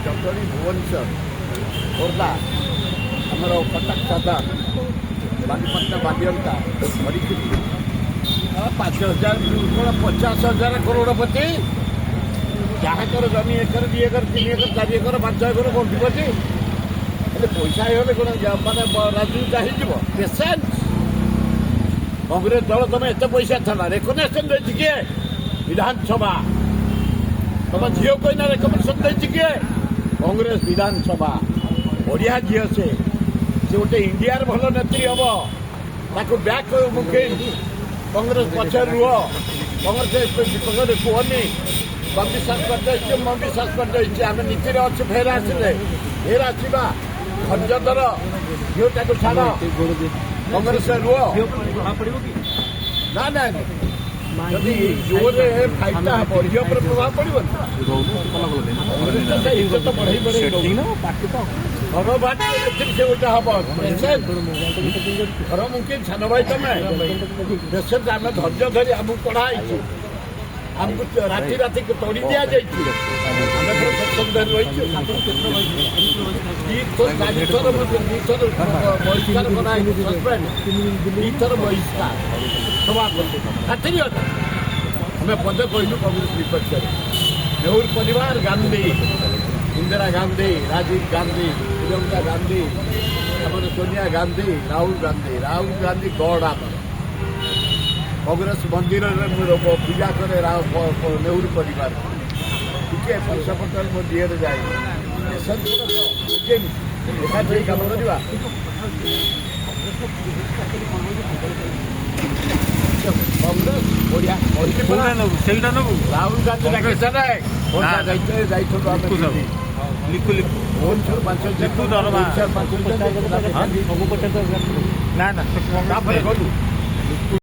जटणी भुवनेश्वर खोर्धा आमर कटक सदर बालीपट्टा बालियंता हरिखिरी 5,000 50,000 करोड़पति जहाँ कर जमी एकर 2 एकर 3 एकर 4 एकर 5 एकर बंटी पची पैसा होने कौन मानने राजनीति हो पेसेंस कांग्रेस दल तुम एत पैसा था रेकमेंडेसन देती किए विधानसभा तुम झील को रेकमेंडेसन देती किए कांग्रेस विधानसभा बढ़िया झील से गोटे इंडिया भल नेत्री हम ताकू बैक मुखी कांग्रेस पचर रुह कांग्रेस कहनी मैं विश्वास करते आम नीति अच्छे फेर आसले फेर आसवा खर्च दर झीलटा को छाड़ कांग्रेस रुह ना ना जदि जोरे फाइटा हम झील पर प्रभाव पड़ो तो बढ़ई बढ़ई घर बाटी से गोटे हम घर मुमकिन सान भाई तुम देश आम धैर्य धरी आमको कढ़ाई आमको राति राति तोड़ी दि जाए बहिष्कार बहिष्कार सभापति खातिर आम पदे कहलु कांग्रेस विपक्ष नेहरू परिवार गांधी इंदिरा गांधी राजीव गांधी प्रियंका गांधी आम सोनिया गांधी राहुल गांधी गढ़ आम कांग्रेस मंदिर पूजा करे नेहरू परिवार टे पैसा पत्र मो दिए जाए कम करवा कांग्रेस बढ़िया राहुल गांधी भुवनेश्वर 5 ना